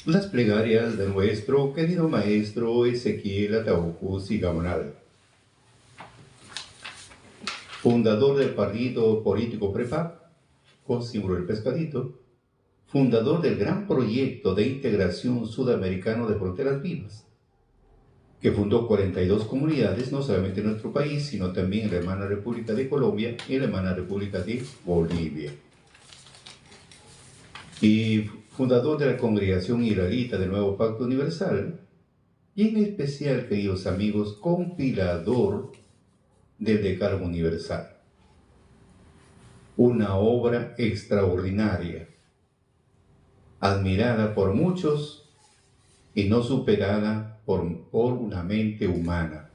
Las plegarias de nuestro querido maestro Ezequiel Atahualpa Gamonal, fundador del partido político PREPA, con símbolo del pescadito, fundador del gran proyecto de integración sudamericano de fronteras vivas, que fundó 42 comunidades, no solamente en nuestro país, sino también en la hermana República de Colombia y en la hermana República de Bolivia. Y fundador de la Congregación Israelita del Nuevo Pacto Universal, y en especial, queridos amigos, compilador del Decálogo Universal. Una obra extraordinaria, admirada por muchos y no superada por una mente humana.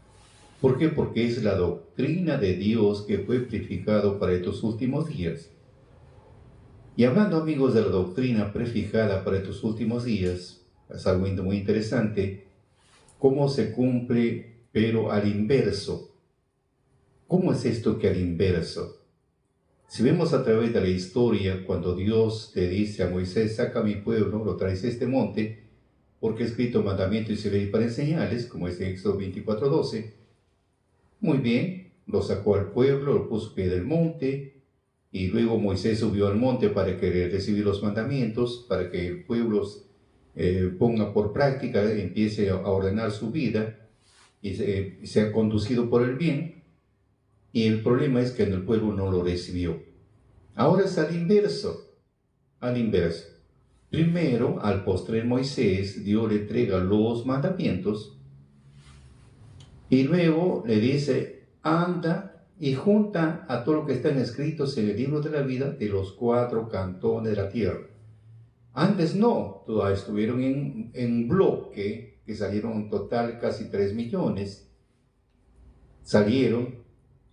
¿Por qué? Porque es la doctrina de Dios que fue prefijado para estos últimos días. Y hablando, amigos, de la doctrina prefijada para estos últimos días, es algo muy interesante, cómo se cumple, pero al inverso. ¿Cómo es esto que al inverso? Si vemos a través de la historia, cuando Dios le dice a Moisés, saca a mi pueblo, lo traes a este monte, porque he escrito mandamientos y ley para enseñarles, como es en Éxodo 24:12, muy bien, lo sacó al pueblo, lo puso pie del monte, y luego Moisés subió al monte para que recibir los mandamientos, para que el pueblo ponga por práctica, empiece a ordenar su vida y sea conducido por el bien. Y el problema es que el pueblo no lo recibió. Ahora es al inverso, al inverso. Primero, al postrer Moisés, Dios le entrega los mandamientos y luego le dice, anda y junta a todo lo que están escritos en el libro de la vida de los 4 cantones de la tierra. Antes no, todas estuvieron en bloque, que salieron en total casi 3 millones. Salieron.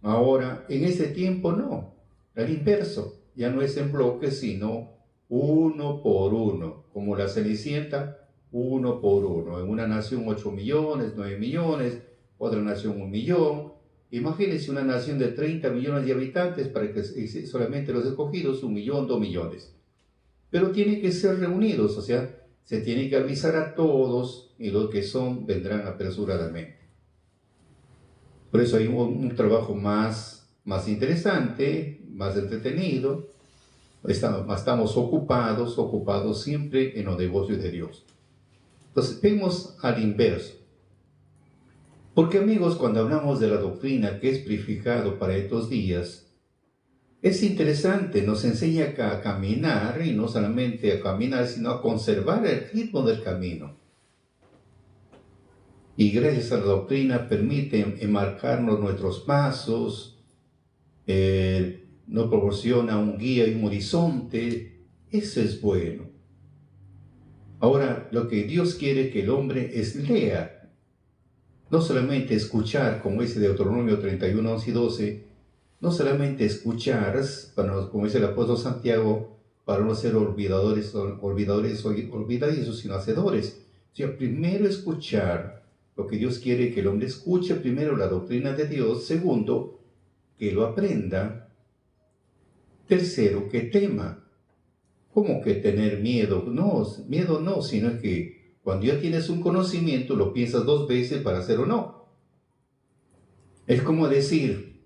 Ahora, en ese tiempo no, al inverso, ya no es en bloque, sino uno por uno, como la Cenicienta, uno por uno. En una nación 8 millones, 9 millones, otra nación 1 millón. Imagínense una nación de 30 millones de habitantes para que solamente los escogidos 1 millón, 2 millones. Pero tienen que ser reunidos, o sea, se tiene que avisar a todos y los que son vendrán apresuradamente. Por eso hay un trabajo más interesante, más entretenido. Estamos ocupados siempre en los negocios de Dios. Entonces, vemos al inverso. Porque, amigos, cuando hablamos de la doctrina que es prefijado para estos días, es interesante, nos enseña a caminar, y no solamente a caminar, sino a conservar el ritmo del camino. Y gracias a la doctrina permite enmarcarnos nuestros pasos, nos proporciona un guía y un horizonte. Eso es bueno. Ahora, lo que Dios quiere que el hombre es lea, no solamente escuchar, como dice Deuteronomio 31, 11 y 12, no solamente escuchar, como dice el apóstol Santiago, para no ser olvidadizos, sino hacedores. O sea, primero escuchar lo que Dios quiere que el hombre escuche, primero la doctrina de Dios, segundo, que lo aprenda, tercero, que tema. ¿Cómo que tener miedo? No, miedo no, sino que cuando ya tienes un conocimiento, lo piensas 2 veces para hacer o no. Es como decir,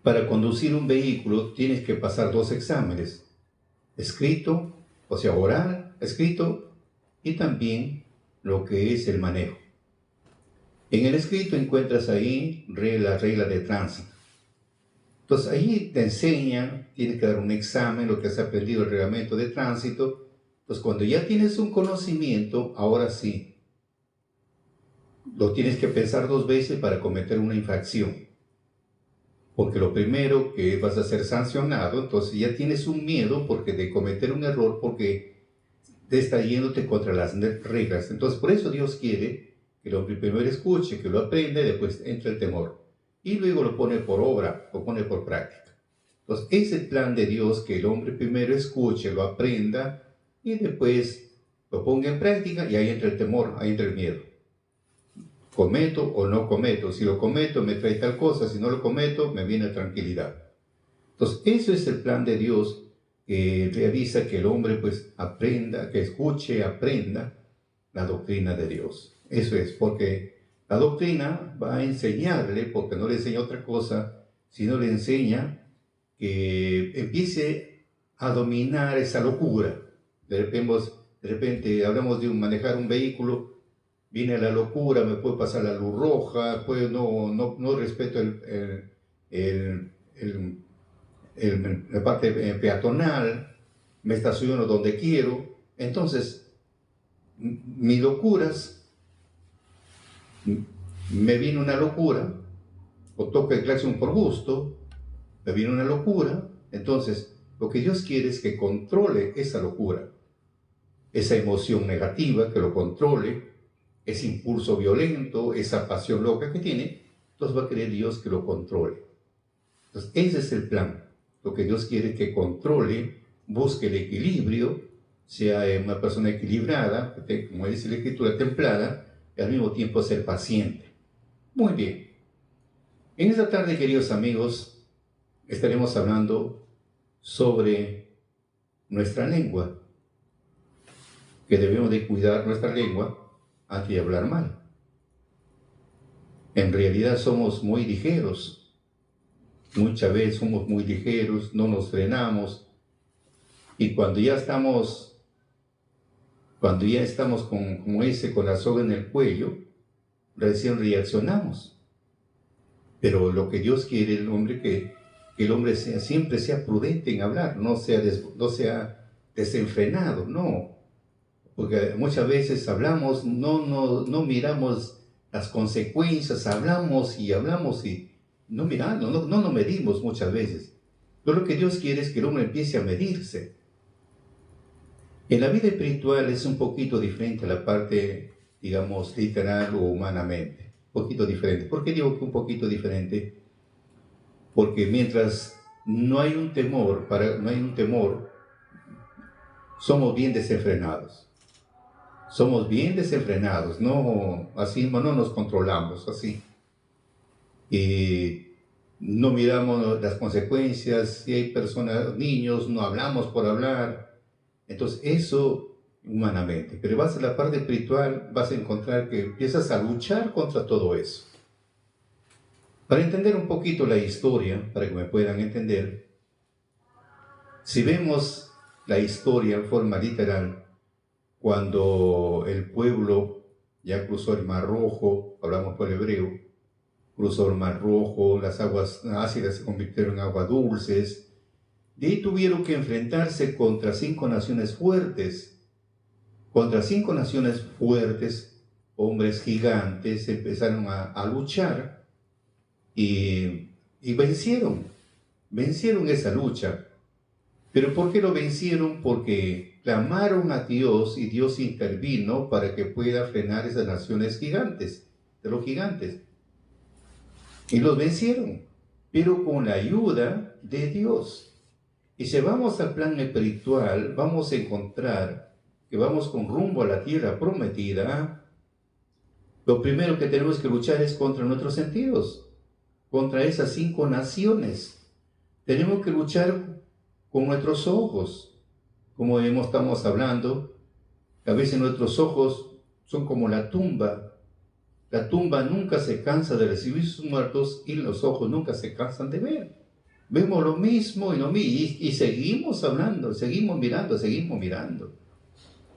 para conducir un vehículo tienes que pasar 2 exámenes, escrito, o sea, oral, escrito, y también lo que es el manejo. En el escrito encuentras ahí reglas de tránsito. Entonces ahí te enseñan, tienes que dar un examen, lo que has aprendido, el reglamento de tránsito. Entonces cuando ya tienes un conocimiento, ahora sí, lo tienes que pensar 2 veces para cometer una infracción. Porque lo primero que vas a ser sancionado, entonces ya tienes un miedo porque de cometer un error, porque te está yéndote contra las reglas. Entonces por eso Dios quiere que el hombre primero escuche, que lo aprenda, y después entra el temor. Y luego lo pone por obra, lo pone por práctica. Entonces es el plan de Dios que el hombre primero escuche, lo aprenda y después lo ponga en práctica, y ahí entra el temor, ahí entra el miedo. ¿Cometo o no cometo? Si lo cometo me trae tal cosa, si no lo cometo me viene tranquilidad. Entonces eso es el plan de Dios que realiza que el hombre pues aprenda, que escuche, aprenda la doctrina de Dios. Eso es, porque la doctrina va a enseñarle, porque no le enseña otra cosa, sino le enseña que empiece a dominar esa locura. De repente hablamos de manejar un vehículo, viene la locura, me puede pasar la luz roja, pues no respeto la parte peatonal, me estaciono donde quiero. Entonces, mis locuras, me viene una locura, o toco el claxon por gusto, me viene una locura. Entonces, lo que Dios quiere es que controle esa locura, esa emoción negativa, que lo controle, ese impulso violento, esa pasión loca que tiene. Entonces va a querer Dios que lo controle. Entonces, ese es el plan. Lo que Dios quiere que controle, busque el equilibrio, sea una persona equilibrada, como dice la Escritura, templada, y al mismo tiempo ser paciente. Muy bien. En esta tarde, queridos amigos, estaremos hablando sobre nuestra lengua, que debemos de cuidar nuestra lengua antes de hablar mal. En realidad somos muy ligeros. Muchas veces somos muy ligeros, no nos frenamos, y cuando ya estamos con la soga en el cuello, recién reaccionamos. Pero lo que Dios quiere el hombre, que el hombre siempre sea prudente en hablar, no sea desenfrenado, no. Porque muchas veces hablamos, no miramos las consecuencias, hablamos y no mirando, no nos medimos muchas veces. Pero lo que Dios quiere es que el hombre empiece a medirse. En la vida espiritual es un poquito diferente a la parte, digamos, literal o humanamente. Un poquito diferente. ¿Por qué digo que un poquito diferente? Porque mientras no hay un temor, somos bien desenfrenados. Somos bien desenfrenados, así no nos controlamos, así. Y no miramos las consecuencias. Si hay personas, niños, no hablamos por hablar. Entonces eso humanamente. Pero vas a la parte espiritual, vas a encontrar que empiezas a luchar contra todo eso. Para entender un poquito la historia, para que me puedan entender, si vemos la historia en forma literal, cuando el pueblo ya cruzó el Mar Rojo, hablamos por hebreo, cruzó el Mar Rojo, las aguas ácidas se convirtieron en aguas dulces. De ahí tuvieron que enfrentarse contra 5 naciones fuertes. Contra 5 naciones fuertes, hombres gigantes empezaron a luchar y vencieron esa lucha. ¿Pero por qué lo vencieron? Porque clamaron a Dios y Dios intervino para que pueda frenar esas naciones gigantes, de los gigantes. Y los vencieron, pero con la ayuda de Dios. Y si vamos al plan espiritual, vamos a encontrar que vamos con rumbo a la tierra prometida. Lo primero que tenemos que luchar es contra nuestros sentidos, contra esas 5 naciones. Tenemos que luchar con nuestros ojos. Como estamos hablando, a veces nuestros ojos son como la tumba. La tumba nunca se cansa de recibir sus muertos y los ojos nunca se cansan de ver. Vemos lo mismo y seguimos hablando, seguimos mirando.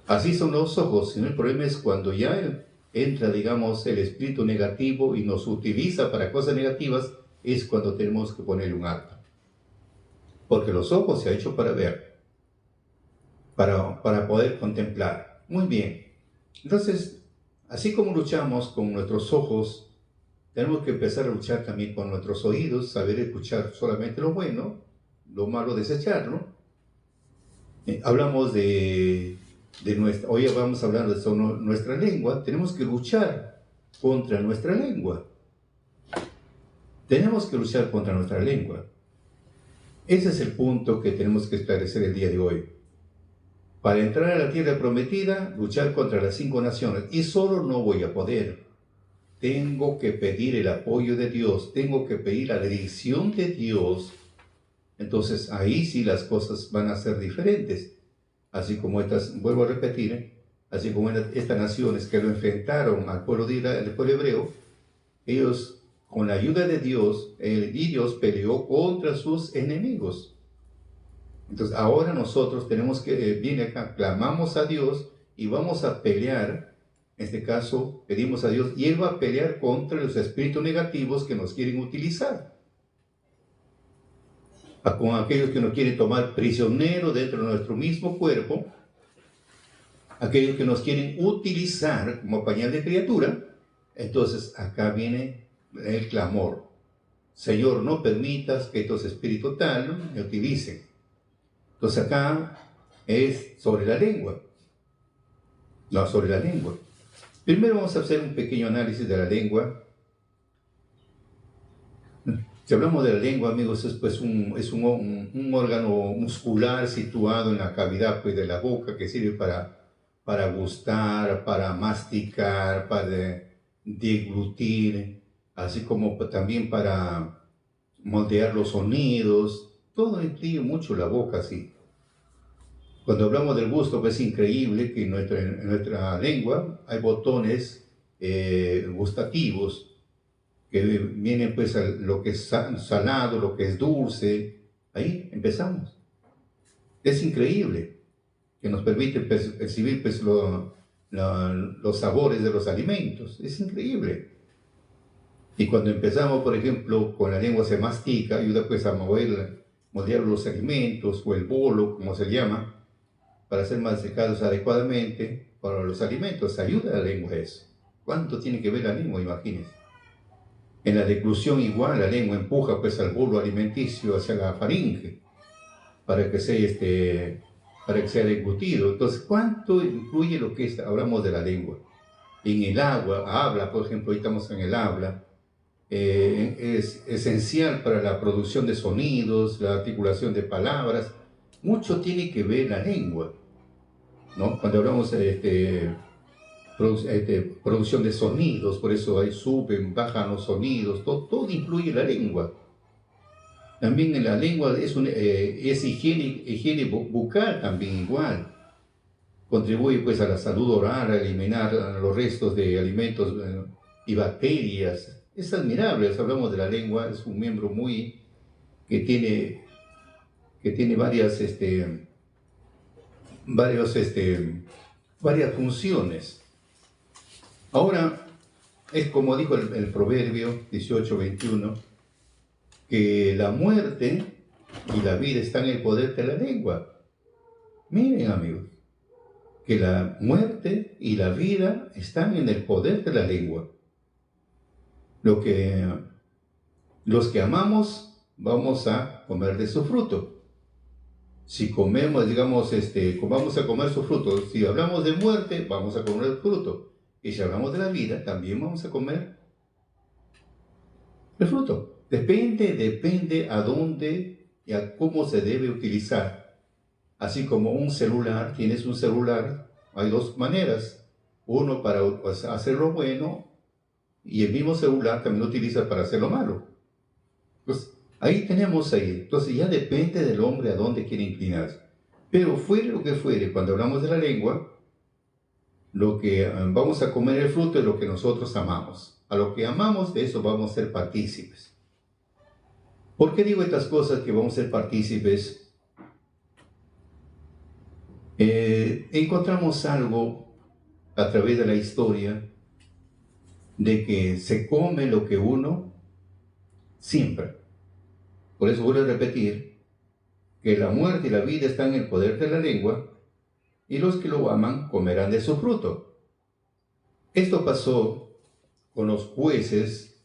Así son los ojos. El problema es cuando ya entra, digamos, el espíritu negativo y nos utiliza para cosas negativas, es cuando tenemos que ponerle un alto. Porque los ojos se han hecho para ver, para poder contemplar. Muy bien. Entonces, así como luchamos con nuestros ojos, tenemos que empezar a luchar también con nuestros oídos, saber escuchar solamente lo bueno, lo malo desecharlo. Hablamos hoy vamos a hablar de nuestra lengua. Tenemos que luchar contra nuestra lengua. Tenemos que luchar contra nuestra lengua. Ese es el punto que tenemos que esclarecer el día de hoy. Para entrar a la tierra prometida, luchar contra las 5 naciones. Y solo no voy a poder. Tengo que pedir el apoyo de Dios. Tengo que pedir la dirección de Dios Entonces ahí sí las cosas van a ser diferentes. Así como estas, vuelvo a repetir, así como estas naciones que lo enfrentaron al pueblo, al pueblo hebreo, ellos, con la ayuda de Dios, y Dios peleó contra sus enemigos. Entonces ahora nosotros tenemos que, viene acá, clamamos a Dios y vamos a pelear. En este caso, pedimos a Dios y Él va a pelear contra los espíritus negativos que nos quieren utilizar. Con aquellos que nos quieren tomar prisionero dentro de nuestro mismo cuerpo, aquellos que nos quieren utilizar como pañal de criatura. Entonces acá viene el clamor: Señor, no permitas que estos espíritus tal me utilicen. Entonces acá es sobre la lengua. No, sobre la lengua. Primero vamos a hacer un pequeño análisis de la lengua. Si hablamos de la lengua, amigos, es pues un órgano muscular situado en la cavidad pues, de la boca, que sirve para gustar, para masticar, para deglutir, así como también para moldear los sonidos. Todo incluye mucho la boca, sí. Cuando hablamos del gusto, pues es increíble que en nuestra lengua hay botones gustativos, que vienen pues a lo que es salado, lo que es dulce. Ahí empezamos. Es increíble que nos permite percibir pues, los sabores de los alimentos. Es increíble. Y cuando empezamos, por ejemplo, con la lengua se mastica, ayuda pues a moldear los alimentos, o el bolo, como se llama, para ser masticados adecuadamente para los alimentos. Ayuda a la lengua eso. ¿Cuánto tiene que ver la lengua? Imagínense. En la deglución igual, la lengua empuja pues al bolo alimenticio hacia la faringe para que sea deglutido. Entonces, ¿cuánto incluye lo que hablamos de la lengua? En el habla, por ejemplo, hoy estamos en el habla, es esencial para la producción de sonidos, la articulación de palabras. Mucho tiene que ver la lengua, ¿no? Cuando hablamos de producción de sonidos, por eso ahí suben, bajan los sonidos, todo incluye la lengua. También en la lengua es higiene bucal también igual. Contribuye pues a la salud oral, a eliminar los restos de alimentos y bacterias. Es admirable, si hablamos de la lengua, es un miembro que tiene varias funciones. Ahora, es como dijo el Proverbio 18:21, que la muerte y la vida están en el poder de la lengua. Miren, amigos, que la muerte y la vida están en el poder de la lengua. Los que amamos vamos a comer de su fruto. Si comemos, digamos, vamos a comer su fruto. Si hablamos de muerte, vamos a comer el fruto. Y si hablamos de la vida, también vamos a comer el fruto. Depende a dónde y a cómo se debe utilizar. Así como un celular, tienes un celular, hay dos maneras. Uno para hacer lo bueno y el mismo celular también lo utiliza para hacer lo malo. Pues tenemos ahí. Entonces ya depende del hombre a dónde quiere inclinarse. Pero fuere lo que fuere, cuando hablamos de la lengua, lo que vamos a comer el fruto es lo que nosotros amamos. A lo que amamos, de eso vamos a ser partícipes. ¿Por qué digo estas cosas que vamos a ser partícipes? Encontramos algo a través de la historia de que se come lo que uno siembra. Por eso vuelvo a repetir que la muerte y la vida están en el poder de la lengua y los que lo aman comerán de su fruto. Esto pasó con los jueces,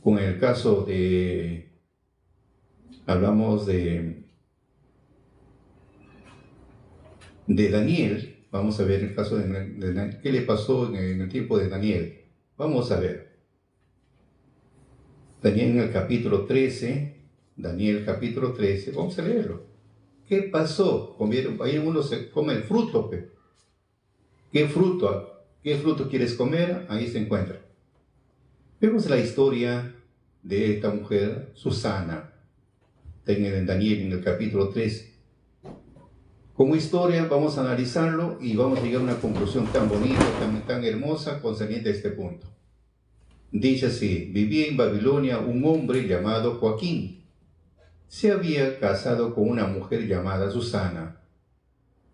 con el caso hablamos de Daniel. Vamos a ver el caso de Daniel. ¿Qué le pasó en el tiempo de Daniel? Vamos a ver. Daniel en el capítulo 13, Daniel capítulo 13, vamos a leerlo. ¿Qué pasó? Ahí uno se come el fruto. ¿Qué fruto quieres comer? Ahí se encuentra. Vemos la historia de esta mujer, Susana. en Daniel en el capítulo 3. Como historia vamos a analizarlo y vamos a llegar a una conclusión tan bonita, tan hermosa concerniente a este punto. Dice así: vivía en Babilonia un hombre llamado Joaquín. Se había casado con una mujer llamada Susana,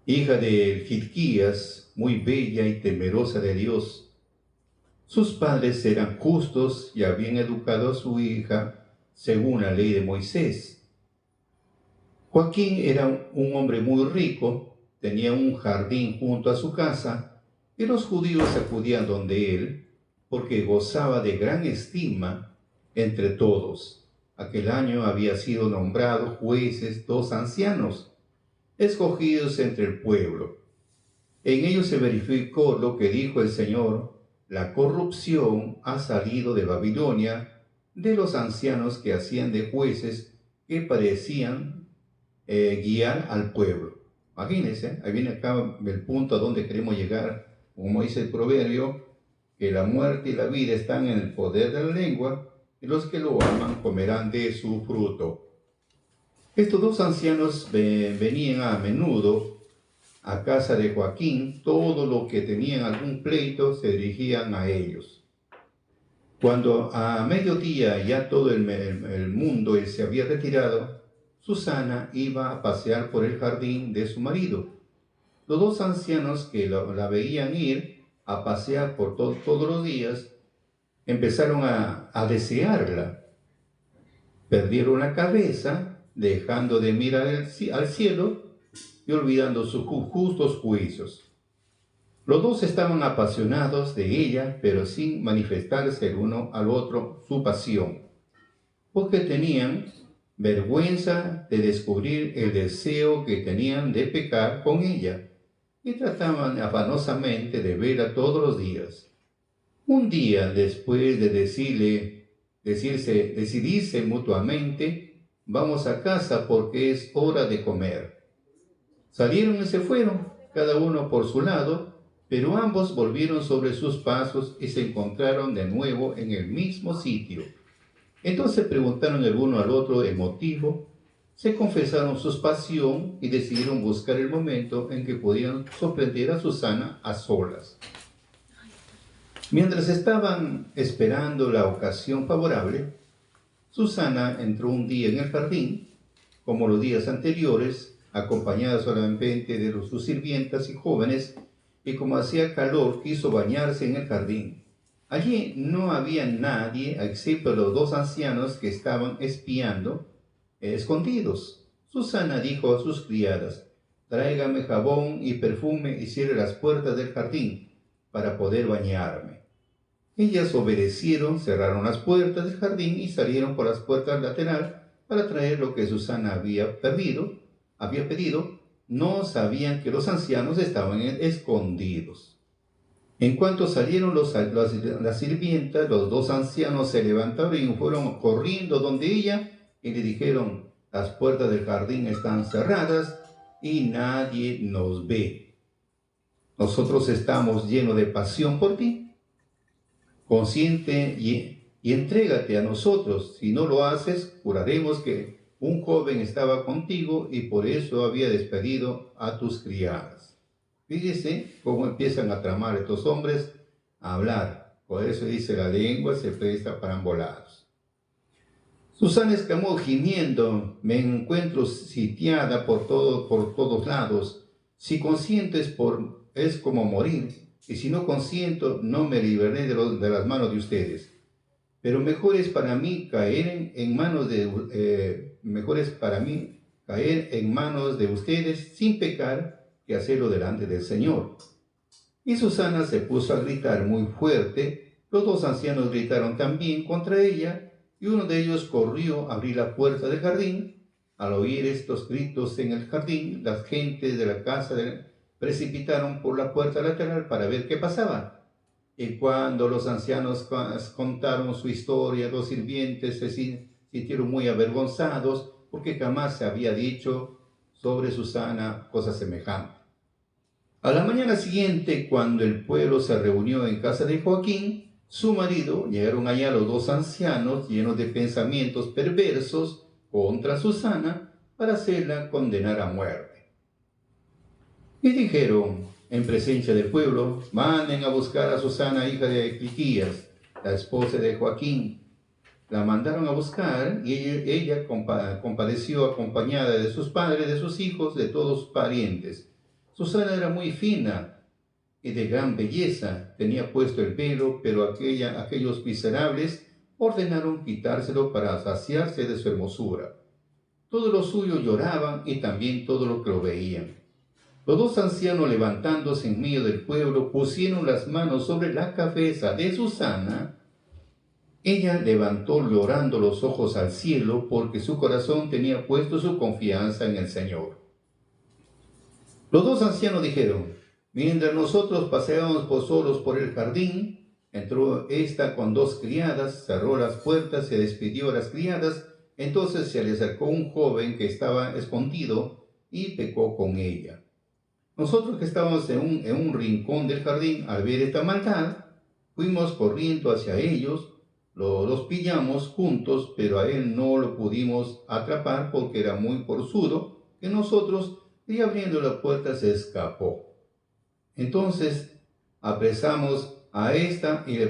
hija de Hilquías, muy bella y temerosa de Dios. Sus padres eran justos y habían educado a su hija según la ley de Moisés. Joaquín era un hombre muy rico, tenía un jardín junto a su casa, y los judíos acudían donde él, porque gozaba de gran estima entre todos. Aquel año había sido nombrado jueces 2 ancianos, escogidos entre el pueblo. En ellos se verificó lo que dijo el Señor: la corrupción ha salido de Babilonia, de los ancianos que hacían de jueces, que parecían guiar al pueblo. Imagínense, ahí viene acá el punto a donde queremos llegar. Como dice el proverbio, que la muerte y la vida están en el poder de la lengua, y los que lo aman comerán de su fruto. Estos 2 ancianos venían a menudo a casa de Joaquín. Todo lo que tenían algún pleito se dirigían a ellos. Cuando a mediodía ya todo el mundo se había retirado, Susana iba a pasear por el jardín de su marido. Los 2 ancianos que la veían ir a pasear por todos los días empezaron a desearla. Perdieron la cabeza, dejando de mirar al cielo y olvidando sus justos juicios. Los 2 estaban apasionados de ella, pero sin manifestarse el uno al otro su pasión, porque tenían vergüenza de descubrir el deseo que tenían de pecar con ella, y trataban afanosamente de verla todos los días. Un día, después de decidirse mutuamente: vamos a casa porque es hora de comer. Salieron y se fueron, cada uno por su lado, pero ambos volvieron sobre sus pasos y se encontraron de nuevo en el mismo sitio. Entonces preguntaron el uno al otro el motivo, se confesaron su pasión y decidieron buscar el momento en que podían sorprender a Susana a solas. Mientras estaban esperando la ocasión favorable, Susana entró un día en el jardín, como los días anteriores, acompañada solamente de sus sirvientas y jóvenes, y como hacía calor, quiso bañarse en el jardín. Allí no había nadie excepto los 2 ancianos que estaban espiando, escondidos. Susana dijo a sus criadas: tráigame jabón y perfume y cierre las puertas del jardín para poder bañarme. Ellas obedecieron, cerraron las puertas del jardín y salieron por las puertas laterales para traer lo que Susana había pedido. No sabían que los ancianos estaban escondidos. En cuanto salieron las sirvientas, los 2 ancianos se levantaron y fueron corriendo donde ella y le dijeron: las puertas del jardín están cerradas y nadie nos ve. Nosotros estamos llenos de pasión por ti. Consciente y entrégate a nosotros. Si no lo haces, juraremos que un joven estaba contigo y por eso había despedido a tus criadas. Fíjese cómo empiezan a tramar estos hombres a hablar. Por eso dice: la lengua se presta para embolados. Susana exclamó gimiendo: me encuentro sitiada por todos lados. Si consiento es como morir, y si no consiento no me libraré de las manos de ustedes. Pero mejor es para mí caer en manos de ustedes sin pecar que hacerlo delante del Señor. Y Susana se puso a gritar muy fuerte. Los 2 ancianos gritaron también contra ella, y uno de ellos corrió a abrir la puerta del jardín. Al oír estos gritos en el jardín, las gentes de la casa precipitaron por la puerta lateral para ver qué pasaba. Y cuando los ancianos contaron su historia, los sirvientes se sintieron muy avergonzados, porque jamás se había dicho sobre Susana cosa semejante. A la mañana siguiente, cuando el pueblo se reunió en casa de Joaquín, su marido, llegaron allá los 2 ancianos llenos de pensamientos perversos contra Susana para hacerla condenar a muerte. Y dijeron en presencia del pueblo: manden a buscar a Susana, hija de Cliquías, la esposa de Joaquín. La mandaron a buscar y ella compadeció acompañada de sus padres, de sus hijos, de todos sus parientes. Susana era muy fina y de gran belleza, tenía puesto el velo, pero aquellos miserables ordenaron quitárselo para saciarse de su hermosura. Todos los suyos lloraban y también todos los que lo veían. Los dos ancianos, levantándose en medio del pueblo, pusieron las manos sobre la cabeza de Susana. Ella levantó llorando los ojos al cielo, porque su corazón tenía puesto su confianza en el Señor. Los dos ancianos dijeron: mientras nosotros paseábamos solos por el jardín, entró ésta con dos criadas, cerró las puertas, se despidió de las criadas. Entonces se le acercó un joven que estaba escondido y pecó con ella. Nosotros, que estábamos en un rincón del jardín, al ver esta maldad, fuimos corriendo hacia ellos, los pillamos juntos, pero a él no lo pudimos atrapar porque era muy forzudo que nosotros, y abriendo la puerta se escapó. Entonces apresamos a esta y le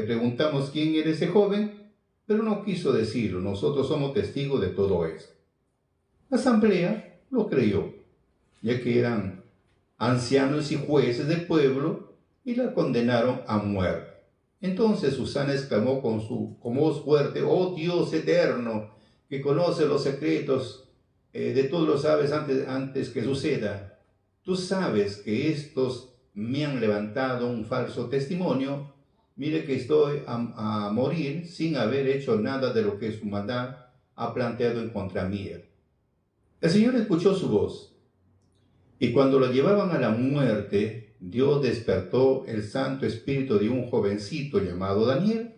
preguntamos quién era ese joven, pero no quiso decirlo. Nosotros somos testigos de todo esto. La asamblea lo creyó, ya que eran ancianos y jueces del pueblo, y la condenaron a muerte. Entonces Susana exclamó con voz fuerte: oh Dios eterno, que conoce los secretos de todos los sabes antes que suceda. Tú sabes que estos me han levantado un falso testimonio. Mire que estoy a morir sin haber hecho nada de lo que su maldad ha planteado en contra mía. El Señor escuchó su voz, y cuando lo llevaban a la muerte, Dios despertó el Santo Espíritu de un jovencito llamado Daniel,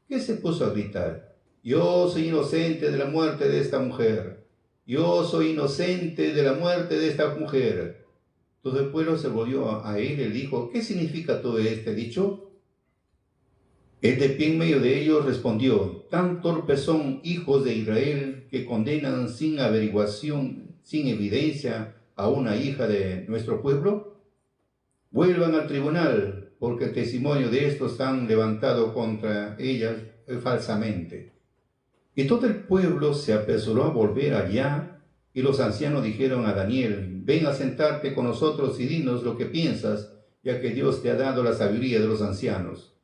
que se puso a gritar: yo soy inocente de la muerte de esta mujer. Yo soy inocente de la muerte de esta mujer. Todo el pueblo se volvió a él y le dijo: ¿qué significa todo este dicho? Él, de pie en medio de ellos, respondió: tan torpes son, hijos de Israel, que condenan sin averiguación, sin evidencia, a una hija de nuestro pueblo. Vuelvan al tribunal, porque el testimonio de estos han levantado contra ellas falsamente. Y todo el pueblo se apresuró a volver allá, y los ancianos dijeron a Daniel: ven a sentarte con nosotros y dinos lo que piensas, ya que Dios te ha dado la sabiduría de los ancianos.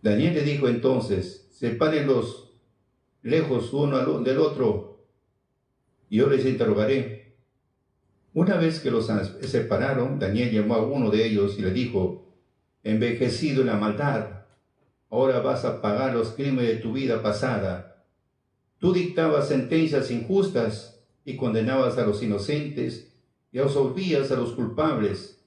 Daniel le dijo entonces: sepárenlos lejos uno del otro, y yo les interrogaré. Una vez que los separaron, Daniel llamó a uno de ellos y le dijo: envejecido en la maldad, ahora vas a pagar los crímenes de tu vida pasada. Tú dictabas sentencias injustas y condenabas a los inocentes y absolvías a los culpables,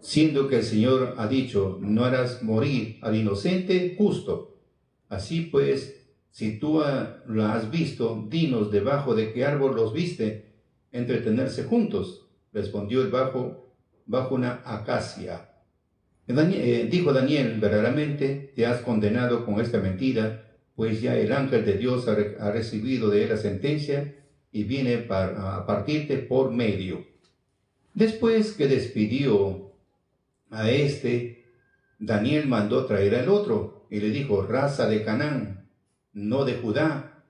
siendo que el Señor ha dicho: no harás morir al inocente justo. Así pues, si tú la has visto, dinos debajo de qué árbol los viste entretenerse juntos. Respondió el bajo una acacia. Dijo Daniel: verdaderamente te has condenado con esta mentira, pues ya el ángel de Dios ha recibido de él la sentencia y viene a partirte por medio. Después que despidió a este, Daniel mandó traer al otro y le dijo: raza de Canaán, no de Judá,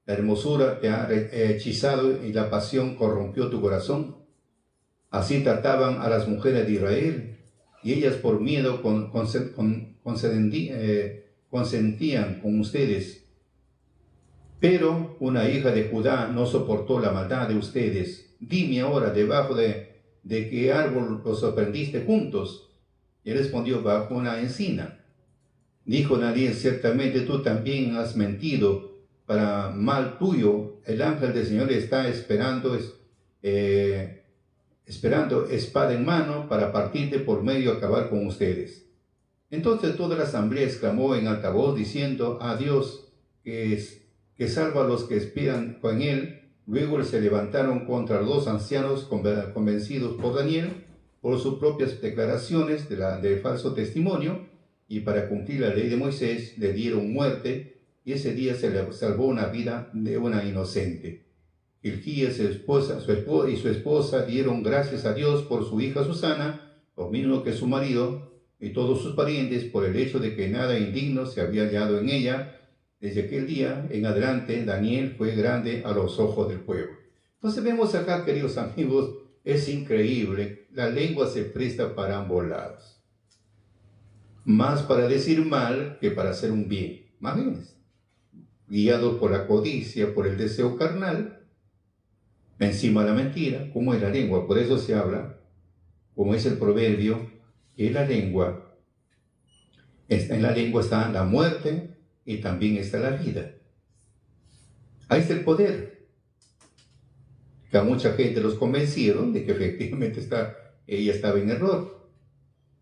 la hermosura te ha hechizado y la pasión corrompió tu corazón. Así trataban a las mujeres de Israel, y ellas por miedo consentían con ustedes. Pero una hija de Judá no soportó la maldad de ustedes. Dime ahora, debajo de qué árbol los sorprendiste juntos. Y él respondió: bajo una encina. Dijo Daniel: ciertamente tú también has mentido. Para mal tuyo, el ángel del Señor está esperando espada en mano para partirte por medio y acabar con ustedes. Entonces toda la asamblea exclamó en alta voz, diciendo: a Dios, que salva a los que esperan con él. Luego se levantaron contra los dos ancianos, convencidos por Daniel, por sus propias declaraciones de falso testimonio, y para cumplir la ley de Moisés le dieron muerte y ese día se le salvó una vida de una inocente. Hilquías, y su esposa dieron gracias a Dios por su hija Susana, lo mismo que su marido y todos sus parientes, por el hecho de que nada indigno se había hallado en ella. Desde aquel día en adelante, Daniel fue grande a los ojos del pueblo. Entonces vemos acá, queridos amigos, es increíble, la lengua se presta para ambos lados. Más para decir mal que para hacer un bien. Más bien, guiados por la codicia, por el deseo carnal, encima la mentira, como es la lengua. Por eso se habla, como es el proverbio, que en la lengua está la muerte y también está la vida. Ahí está el poder. Que a mucha gente los convencieron de que efectivamente ella estaba en error.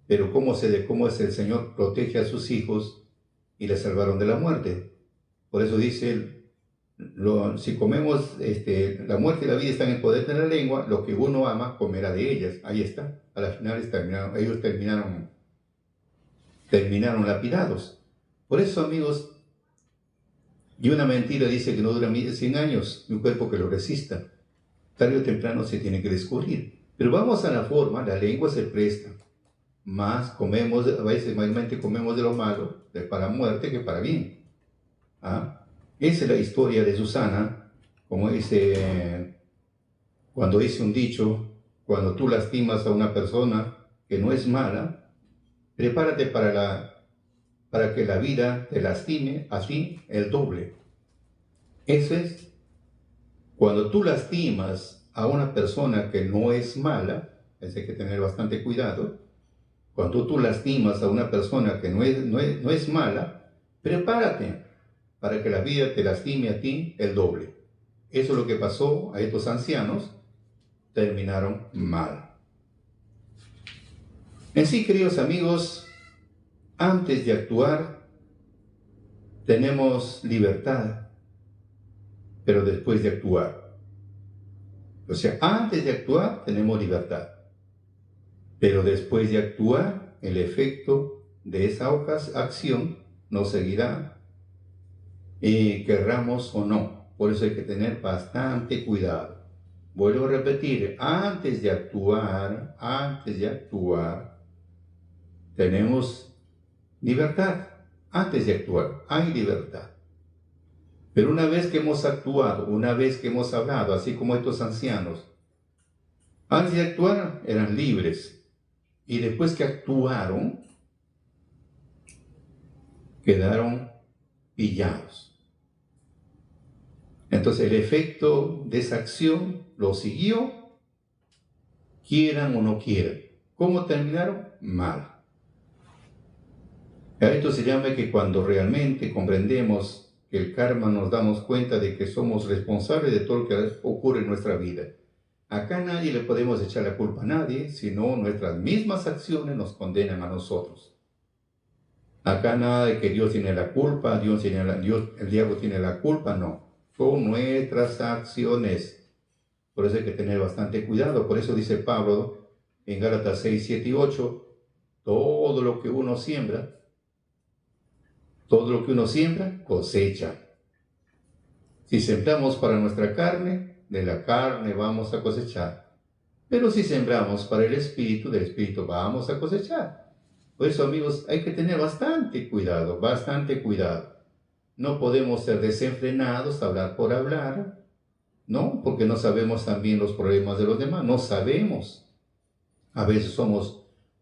Pero cómo es el Señor protege a sus hijos y les salvaron de la muerte. Por eso dice, si comemos, la muerte y la vida están en el poder de la lengua, lo que uno ama comerá de ellas. Ahí está. A la final ellos terminaron lapidados. Por eso, amigos, y una mentira dice que no dura 100 años, y un cuerpo que lo resista. Tarde o temprano se tiene que descubrir. Pero vamos a la forma, la lengua se presta. Más comemos, a veces mayormente comemos de lo malo, para muerte que para bien. ¿Ah? Esa es la historia de Susana, como dice, cuando dice un dicho, cuando tú lastimas a una persona que no es mala, prepárate para que la vida te lastime a ti el doble. Eso es, cuando tú lastimas a una persona que no es mala, hay que tener bastante cuidado. Cuando tú lastimas a una persona que no es mala, prepárate para que la vida te lastime a ti el doble. Eso es lo que pasó a estos ancianos, terminaron mal. En sí, queridos amigos, antes de actuar, tenemos libertad, pero después de actuar. O sea, antes de actuar, tenemos libertad, pero después de actuar, el efecto de esa acción nos seguirá, querramos o no. Por eso hay que tener bastante cuidado. Vuelvo a repetir, antes de actuar, tenemos libertad. Antes de actuar, hay libertad. Pero una vez que hemos actuado, una vez que hemos hablado, así como estos ancianos, antes de actuar eran libres. Y después que actuaron, quedaron pillados. Entonces el efecto de esa acción lo siguió, quieran o no quieran. ¿Cómo terminaron? Mal. A esto se llama que cuando realmente comprendemos que el karma, nos damos cuenta de que somos responsables de todo lo que ocurre en nuestra vida. Acá nadie le podemos echar la culpa a nadie, sino nuestras mismas acciones nos condenan a nosotros. Acá nada de que Dios tiene la culpa, el diablo tiene la culpa, no. Son nuestras acciones. Por eso hay que tener bastante cuidado. Por eso dice Pablo en Gálatas 6, 7 y 8, todo lo que uno siembra, cosecha. Si sembramos para nuestra carne, de la carne vamos a cosechar. Pero si sembramos para el Espíritu, del Espíritu vamos a cosechar. Por eso, amigos, hay que tener bastante cuidado, bastante cuidado. No podemos ser desenfrenados, hablar por hablar, ¿no? Porque no sabemos también los problemas de los demás, no sabemos. A veces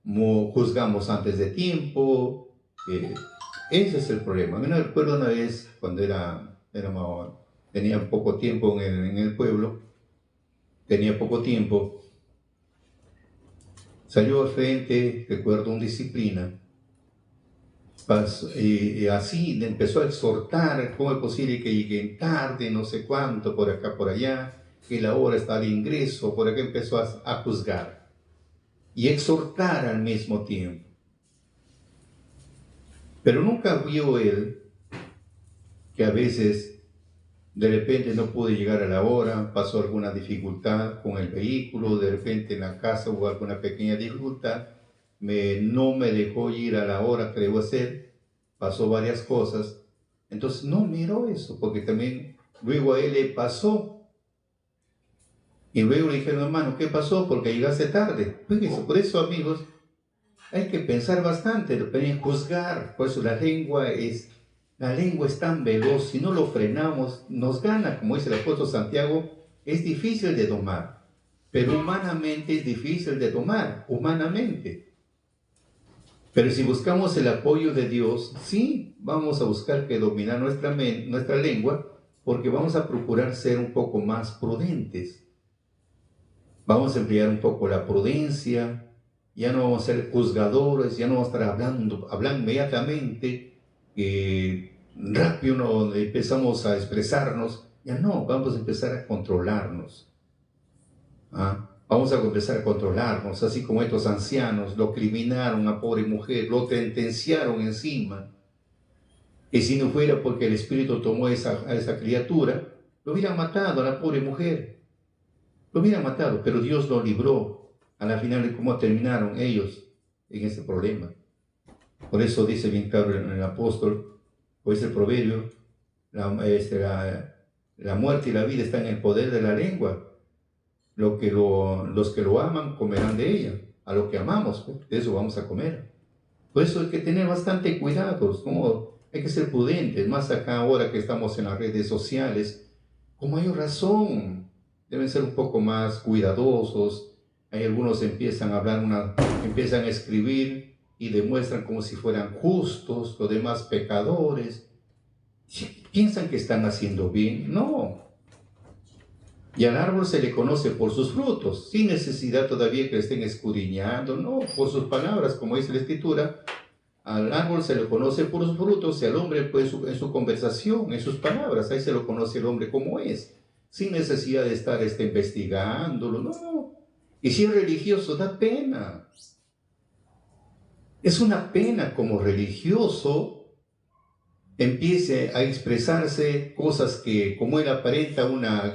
juzgamos antes de tiempo. Ese es el problema. Me recuerdo una vez cuando tenía poco tiempo en el pueblo, salió al frente, recuerdo, un disciplina, y así empezó a exhortar cómo es posible que lleguen tarde, no sé cuánto, por acá, por allá, que la hora está de ingreso, por acá empezó a juzgar y exhortar al mismo tiempo. Pero nunca vio él que a veces de repente no pude llegar a la hora, pasó alguna dificultad con el vehículo, de repente en la casa hubo alguna pequeña dificultad, no me dejó ir a la hora que debo hacer, pasó varias cosas, Entonces no miró eso, porque también luego a él le pasó. Y luego le dijeron, hermano, ¿qué pasó? Porque llegaste tarde. Fíjense, por eso, amigos, hay que pensar bastante, en juzgar. Por eso la lengua es tan veloz, si no lo frenamos, nos gana, como dice el apóstol Santiago, es difícil de domar. Pero humanamente es difícil de domar, humanamente. Pero si buscamos el apoyo de Dios, sí, vamos a buscar que dominar nuestra lengua, porque vamos a procurar ser un poco más prudentes. Vamos a emplear un poco la prudencia, ya no vamos a ser juzgadores, ya no vamos a estar hablando inmediatamente, rápido empezamos a expresarnos, ya no, vamos a empezar a controlarnos. Vamos a empezar a controlarnos, así como estos ancianos lo criminaron a pobre mujer, lo sentenciaron encima. Y si no fuera porque el Espíritu tomó a esa criatura, lo hubieran matado a la pobre mujer. Lo hubieran matado, pero Dios lo libró. A la final de cómo terminaron ellos en ese problema. Por eso dice bien claro el apóstol, o es el proverbio, la muerte y la vida están en el poder de la lengua. Los que lo aman comerán de ella. A lo que amamos, pues, de eso vamos a comer. Por eso hay que tener bastante cuidados, hay que ser prudentes, más acá ahora que estamos en las redes sociales, con mayor razón, deben ser un poco más cuidadosos. Hay algunos empiezan a hablar, empiezan a escribir y demuestran como si fueran justos, los demás pecadores. ¿Piensan que están haciendo bien? No. Y al árbol se le conoce por sus frutos, sin necesidad todavía que le estén escudriñando, no, por sus palabras, como dice la Escritura. Al árbol se le conoce por sus frutos, y al hombre pues, en su conversación, en sus palabras, ahí se lo conoce el hombre como es, sin necesidad de estar investigándolo, no. Y si es religioso, da pena. Es una pena como religioso empiece a expresarse cosas que como él aparenta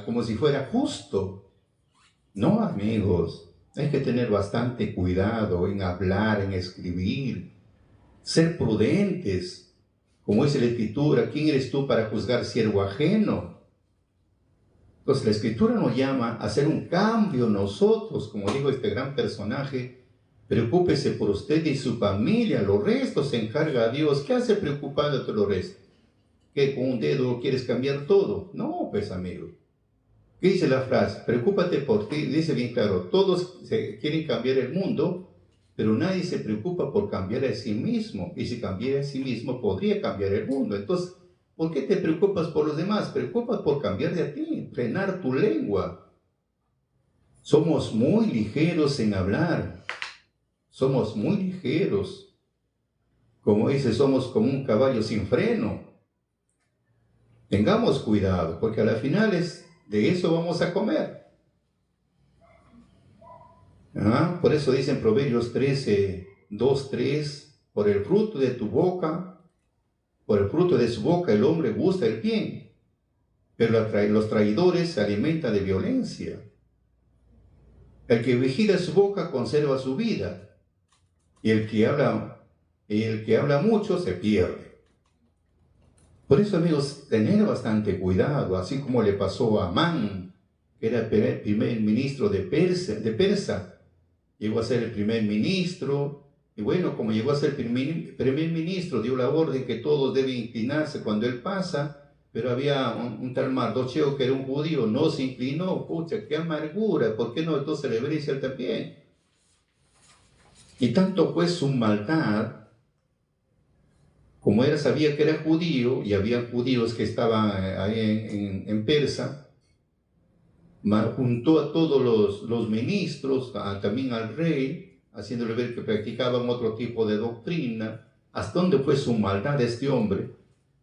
como si fuera justo. No, amigos, hay que tener bastante cuidado en hablar, en escribir, ser prudentes. Como dice la Escritura, ¿quién eres tú para juzgar siervo ajeno? Entonces la Escritura nos llama a hacer un cambio nosotros, como dijo este gran personaje. Preocúpese por usted y su familia, los restos se encarga a Dios. ¿Qué hace preocupándote los restos? ¿Que con un dedo quieres cambiar todo? No, pues amigo. ¿Qué dice la frase? Preocúpate por ti. Dice bien claro, todos quieren cambiar el mundo, pero nadie se preocupa por cambiar a sí mismo. Y si cambiara a sí mismo, podría cambiar el mundo. Entonces, ¿por qué te preocupas por los demás? Preocupas por cambiar de a ti, frenar tu lengua. Somos muy ligeros en hablar. Somos muy ligeros. Como dice, somos como un caballo sin freno. Tengamos cuidado, porque a las finales de eso vamos a comer. Por eso dice en Proverbios 13, 2, 3, por el fruto de tu boca, por el fruto de su boca el hombre gusta el bien, pero los traidores se alimentan de violencia. El que vigila su boca conserva su vida, y el que habla mucho se pierde. Por eso, amigos, tener bastante cuidado, así como le pasó a Amán, que era el primer ministro de Persa. Llegó a ser el primer ministro, y bueno, como llegó a ser el primer ministro, dio la orden que todos deben inclinarse cuando él pasa, pero había un tal Mardocheo que era un judío, no se inclinó. Pucha, qué amargura, ¿por qué no entonces le obedece él también? Y tanto fue su maldad, como él sabía que era judío, y había judíos que estaban ahí en Persa, juntó a todos los ministros, también al rey, haciéndole ver que practicaban otro tipo de doctrina. ¿Hasta dónde fue su maldad de este hombre?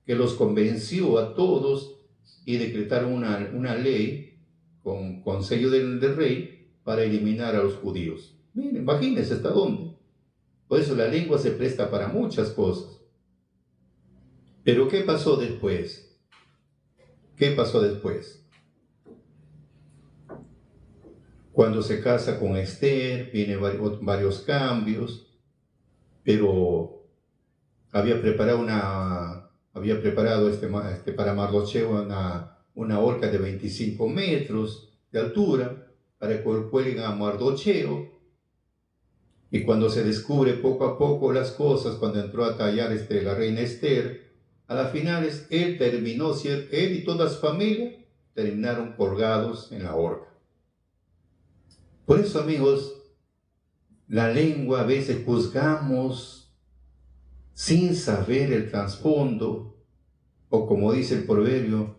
Que los convenció a todos y decretaron una ley con sello del rey para eliminar a los judíos. Miren, imagínense hasta dónde. Por eso la lengua se presta para muchas cosas. Pero ¿qué pasó después? ¿Qué pasó después? Cuando se casa con Esther, vienen varios cambios, pero había preparado había preparado para Mardocheo una horca de 25 metros de altura para que cuelguen a Mardocheo. Y cuando se descubre poco a poco las cosas, cuando entró a tallar la reina Esther, a las finales él y toda su familia terminaron colgados en la horca. Por eso, amigos, la lengua a veces juzgamos sin saber el trasfondo, o como dice el proverbio,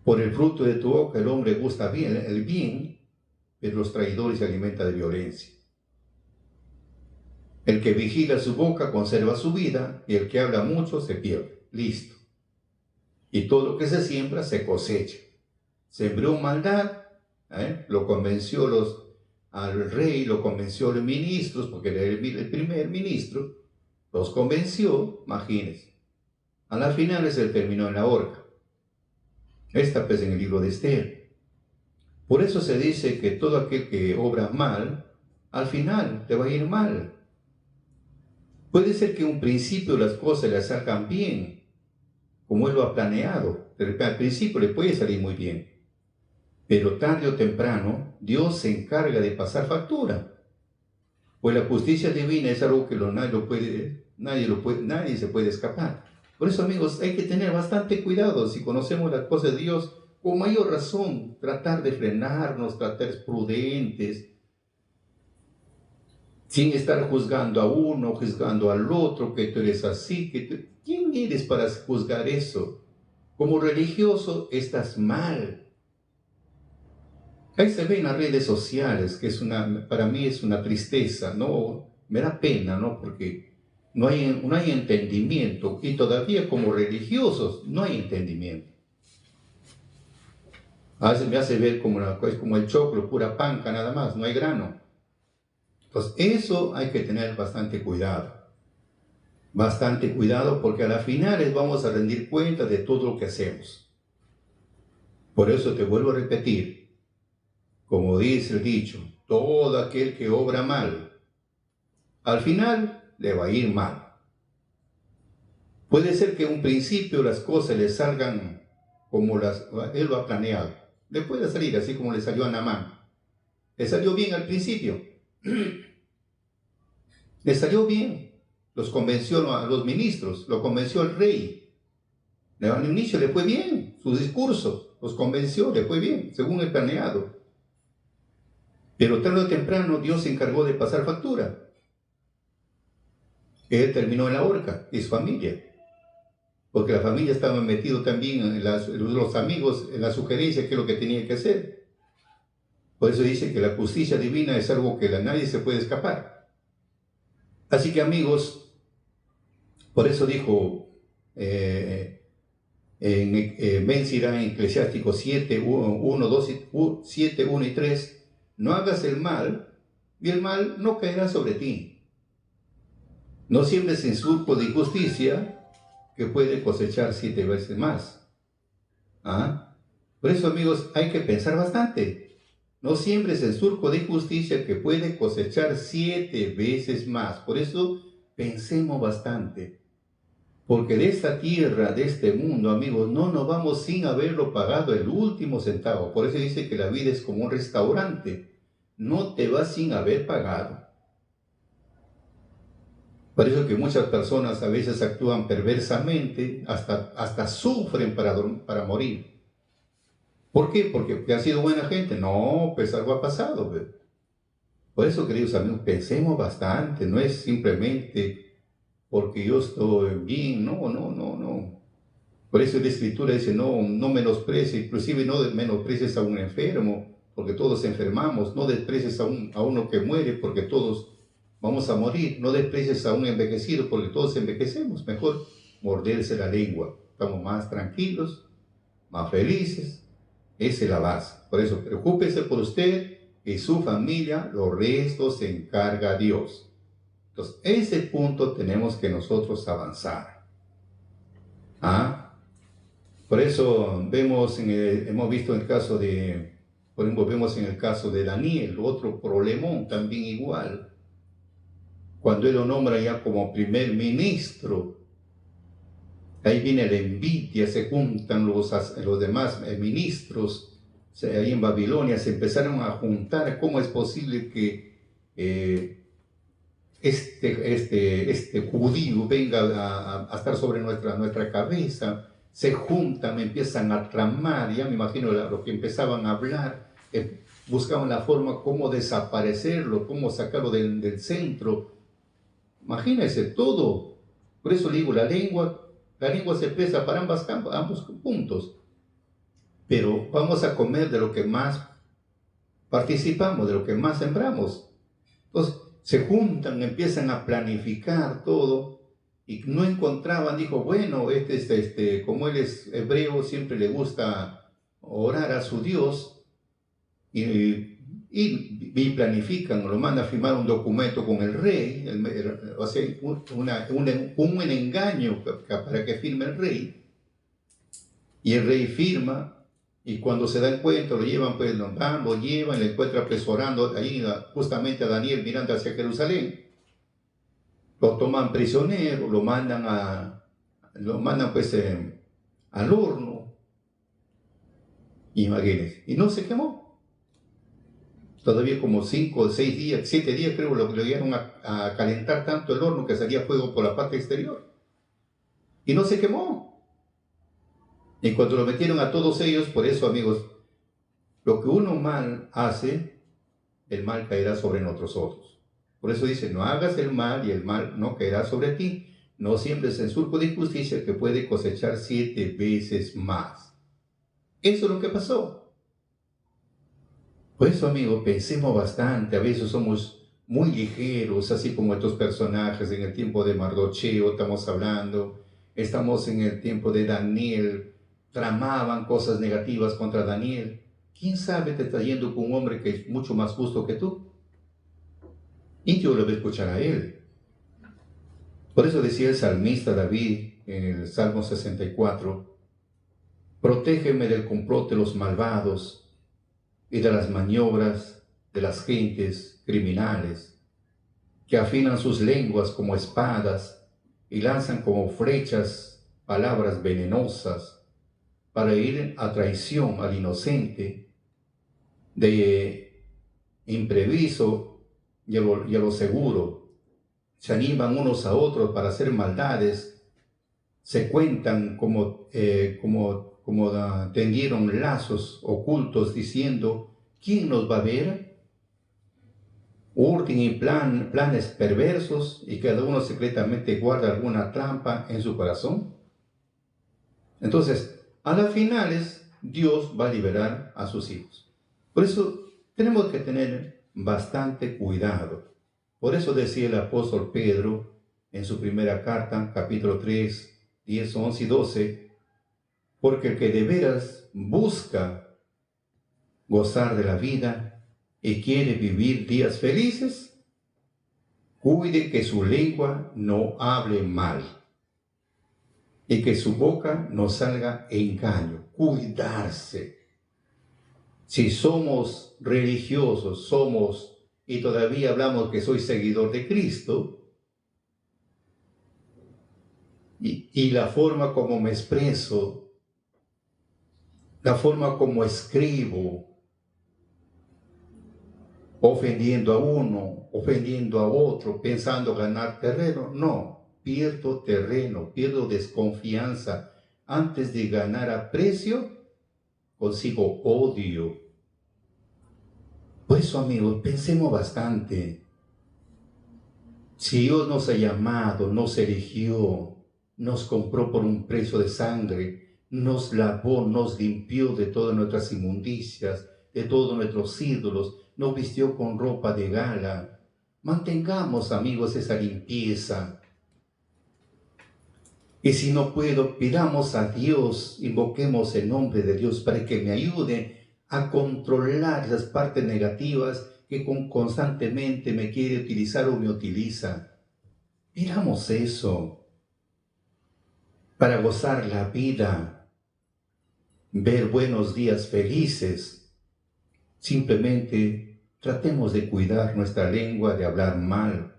por el fruto de tu boca el hombre gusta bien, el bien, pero los traidores se alimentan de violencia. El que vigila su boca conserva su vida, y el que habla mucho se pierde. Listo. Y todo lo que se siembra se cosecha. Sembró maldad, lo convenció al rey, lo convenció a los ministros, porque era el primer ministro, los convenció, imagínense. A las finales él terminó en la horca. Esta pues en el libro de Esther. Por eso se dice que todo aquel que obra mal, al final le va a ir mal. Puede ser que en un principio las cosas le salgan bien, como él lo ha planeado. Al principio le puede salir muy bien. Pero tarde o temprano, Dios se encarga de pasar factura. Pues la justicia divina es algo que nadie se puede escapar. Por eso, amigos, hay que tener bastante cuidado. Si conocemos las cosas de Dios, con mayor razón, tratar de frenarnos, tratar de ser prudentes, sin estar juzgando a uno, juzgando al otro, que tú eres así, ¿quién eres para juzgar eso? Como religioso estás mal. Ahí se ve en las redes sociales, que para mí es una tristeza, ¿no? Me da pena, ¿no? Porque no hay entendimiento, y todavía como religiosos no hay entendimiento. A veces me hace ver como el choclo, pura panca nada más, no hay grano. Entonces eso hay que tener bastante cuidado. Bastante cuidado, porque a las finales vamos a rendir cuenta de todo lo que hacemos. Por eso te vuelvo a repetir, como dice el dicho, todo aquel que obra mal, al final le va a ir mal. Puede ser que en un principio las cosas le salgan como él lo ha planeado. Le puede salir así como le salió a Naamán. Le salió bien al principio. Le salió bien. Los convenció a los ministros, lo convenció al rey. Al inicio le fue bien su discurso, los convenció, le fue bien, según el planeado. Pero tarde o temprano Dios se encargó de pasar factura. Él terminó en la horca y su familia. Porque la familia estaba metido también en los amigos, en la sugerencia, que es lo que tenía que hacer. Por eso dice que la justicia divina es algo que nadie se puede escapar. Así que, amigos, por eso dijo Ben Sirá en Eclesiástico 7, 1 y 3, no hagas el mal, y el mal no caerá sobre ti. No siembres en surco de injusticia, que puede cosechar 7 veces más. Por eso, amigos, hay que pensar bastante. No siembres en surco de injusticia, que puede cosechar 7 veces más. Por eso, pensemos bastante. Porque de esta tierra, de este mundo, amigos, no nos vamos sin haberlo pagado el último centavo. Por eso dice que la vida es como un restaurante. No te vas sin haber pagado. Por eso que muchas personas a veces actúan perversamente, hasta sufren para morir. ¿Por qué? Porque ha sido buena gente. No, pues algo ha pasado. Por eso, queridos amigos, pensemos bastante. No es simplemente porque yo estoy bien. No. Por eso la Escritura dice, no menosprecies, inclusive no menosprecies a un enfermo, porque todos enfermamos. No desprecies a uno que muere, porque todos vamos a morir. No desprecies a un envejecido, porque todos envejecemos. Mejor morderse la lengua. Estamos más tranquilos, más felices. Esa es la base. Por eso, preocúpese por usted y su familia. Los restos se encarga Dios. Entonces, ese punto tenemos que nosotros avanzar. Por eso hemos visto en el caso por ejemplo, vemos en el caso de Daniel, otro problemón también igual. Cuando él lo nombra ya como primer ministro, ahí viene la envidia, se juntan los demás ministros, ahí en Babilonia se empezaron a juntar. ¿Cómo es posible que este judío venga a estar sobre nuestra cabeza? Se juntan, empiezan a tramar, ya me imagino lo que empezaban a hablar, buscaban la forma cómo desaparecerlo, cómo sacarlo del centro. Imagínense todo. Por eso le digo, la lengua se pesa para ambos puntos. Pero vamos a comer de lo que más participamos, de lo que más sembramos. Entonces, se juntan, empiezan a planificar todo y no encontraban. Dijo, bueno, como él es hebreo, siempre le gusta orar a su Dios, y planifican, lo manda a firmar un documento con el rey, o sea, un engaño para que firme el rey, y el rey firma. Y cuando se dan cuenta, lo llevan, pues lo llevan, le encuentran pues orando ahí justamente a Daniel mirando hacia Jerusalén. Lo toman prisionero, lo mandan pues al horno. Imagínense. Y no se quemó. Todavía como 5 o 6 días, 7 días creo, lo llegaron a calentar tanto el horno que salía fuego por la parte exterior. Y no se quemó. Y cuando lo metieron a todos ellos, por eso, amigos, lo que uno mal hace, el mal caerá sobre nosotros. Por eso dice, no hagas el mal y el mal no caerá sobre ti. No siembres en surco de injusticia que puede cosechar 7 veces más. Eso es lo que pasó. Por eso, amigos, pensemos bastante. A veces somos muy ligeros, así como estos personajes en el tiempo de Mardocheo estamos hablando. Estamos en el tiempo de Daniel. Tramaban cosas negativas contra Daniel. ¿Quién sabe te está yendo con un hombre que es mucho más justo que tú? Y yo le voy a escuchar a él. Por eso decía el salmista David en el Salmo 64, protégeme del complot de los malvados y de las maniobras de las gentes criminales, que afinan sus lenguas como espadas y lanzan como flechas palabras venenosas, para ir a traición al inocente, de imprevisto y a lo seguro. Se animan unos a otros para hacer maldades, se cuentan como tendieron lazos ocultos diciendo, ¿quién nos va a ver? Urden y planes perversos y cada uno secretamente guarda alguna trampa en su corazón. Entonces, a las finales, Dios va a liberar a sus hijos. Por eso tenemos que tener bastante cuidado. Por eso decía el apóstol Pedro en su primera carta, capítulo 3, 10, 11 y 12, porque el que de veras busca gozar de la vida y quiere vivir días felices, cuide que su lengua no hable mal y que su boca no salga engaño. Cuidarse. Si somos religiosos, y todavía hablamos que soy seguidor de Cristo, y la forma como me expreso, la forma como escribo, ofendiendo a uno, ofendiendo a otro, pensando ganar terreno, no. Pierdo terreno, pierdo desconfianza. Antes de ganar aprecio, consigo odio. Por eso, amigos, pensemos bastante. Si Dios nos ha llamado, nos eligió, nos compró por un precio de sangre, nos lavó, nos limpió de todas nuestras inmundicias, de todos nuestros ídolos, nos vistió con ropa de gala. Mantengamos, amigos, esa limpieza. Y si no puedo, pidamos a Dios, invoquemos el nombre de Dios para que me ayude a controlar las partes negativas que constantemente me quiere utilizar o me utiliza. Pidamos eso para gozar la vida, ver buenos días felices. Simplemente tratemos de cuidar nuestra lengua de hablar mal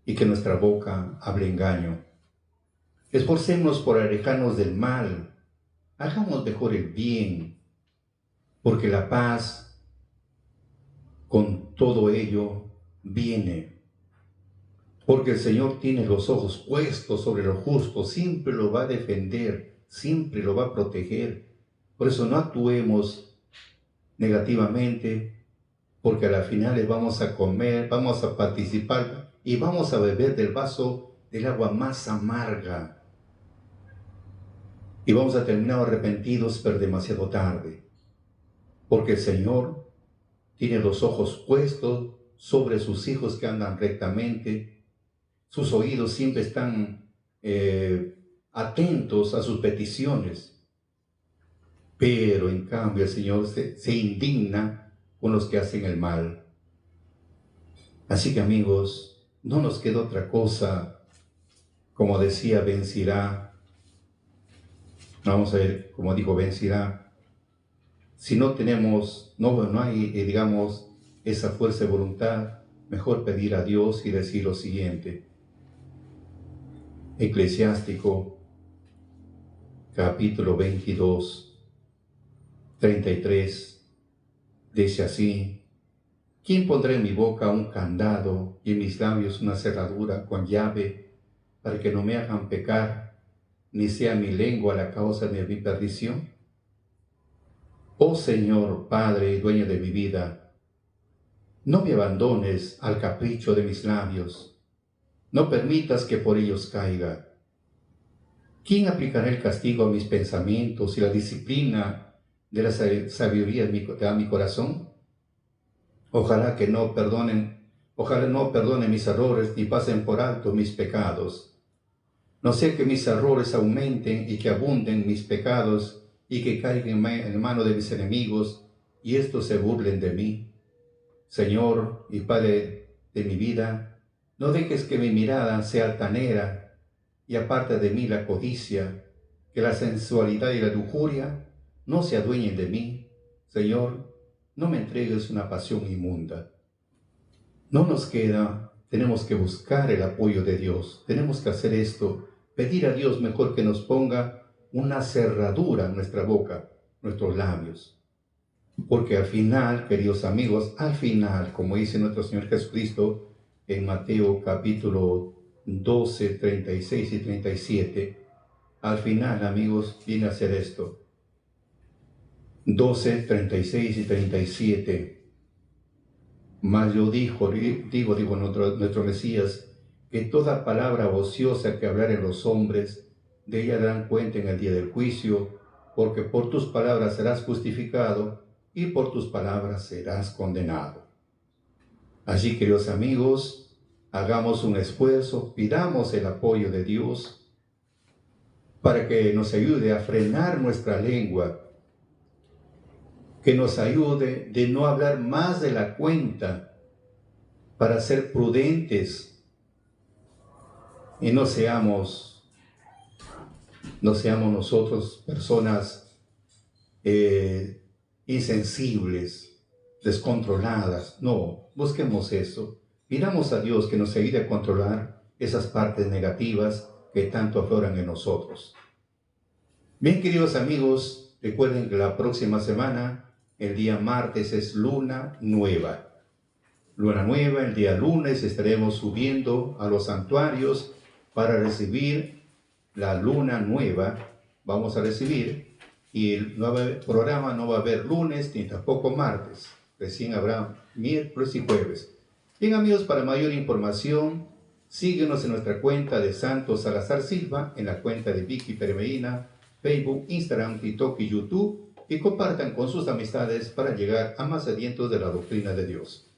y que nuestra boca hable engaño. Esforcémonos por alejarnos del mal. Hagamos mejor el bien, porque la paz con todo ello viene. Porque el Señor tiene los ojos puestos sobre los justos, siempre lo va a defender, siempre lo va a proteger. Por eso no actuemos negativamente, porque a la final les vamos a comer, vamos a participar y vamos a beber del vaso del agua más amarga. Y vamos a terminar arrepentidos, pero demasiado tarde. Porque el Señor tiene los ojos puestos sobre sus hijos que andan rectamente. Sus oídos siempre están atentos a sus peticiones. Pero en cambio el Señor se indigna con los que hacen el mal. Así que amigos, no nos queda otra cosa, como decía Ben Sirá. Vamos a ver, como dijo Ben Sirá, si no tenemos, no hay, digamos, esa fuerza de voluntad, mejor pedir a Dios y decir lo siguiente. Eclesiástico, capítulo 22, 33, dice así: ¿Quién pondrá en mi boca un candado y en mis labios una cerradura con llave para que no me hagan pecar, ni sea mi lengua la causa de mi perdición? Oh Señor, Padre y dueño de mi vida, no me abandones al capricho de mis labios, no permitas que por ellos caiga. ¿Quién aplicará el castigo a mis pensamientos y la disciplina de la sabiduría a mi corazón? Ojalá no perdone mis errores ni pasen por alto mis pecados. No sea que mis errores aumenten y que abunden mis pecados y que caigan en mano de mis enemigos y estos se burlen de mí. Señor y Padre de mi vida, no dejes que mi mirada sea altanera y aparta de mí la codicia, que la sensualidad y la lujuria no se adueñen de mí. Señor, no me entregues una pasión inmunda. No nos queda, tenemos que buscar el apoyo de Dios, tenemos que hacer esto, pedir a Dios mejor que nos ponga una cerradura en nuestra boca, nuestros labios. Porque al final, queridos amigos, al final, como dice nuestro Señor Jesucristo en Mateo capítulo 12, 36 y 37, al final, amigos, viene a ser esto. 12, 36 y 37. Mas yo digo nuestro Mesías, que toda palabra ociosa que hablaren los hombres, de ella darán cuenta en el día del juicio, porque por tus palabras serás justificado y por tus palabras serás condenado. Así, queridos amigos, hagamos un esfuerzo, pidamos el apoyo de Dios para que nos ayude a frenar nuestra lengua, que nos ayude de no hablar más de la cuenta, para ser prudentes y no seamos nosotros personas insensibles, descontroladas. No, busquemos eso. Pidamos a Dios que nos ayude a controlar esas partes negativas que tanto afloran en nosotros. Bien, queridos amigos, recuerden que la próxima semana, el día martes, es luna nueva. Luna nueva, el día lunes estaremos subiendo a los santuarios para recibir la luna nueva. Vamos a recibir, y el programa no va a haber lunes ni tampoco martes. Recién habrá miércoles y jueves. Bien, amigos, para mayor información, síguenos en nuestra cuenta de Santos Salazar Silva, en la cuenta de Vicky Permeína, Facebook, Instagram, TikTok y YouTube, y compartan con sus amistades para llegar a más sedientos de la doctrina de Dios.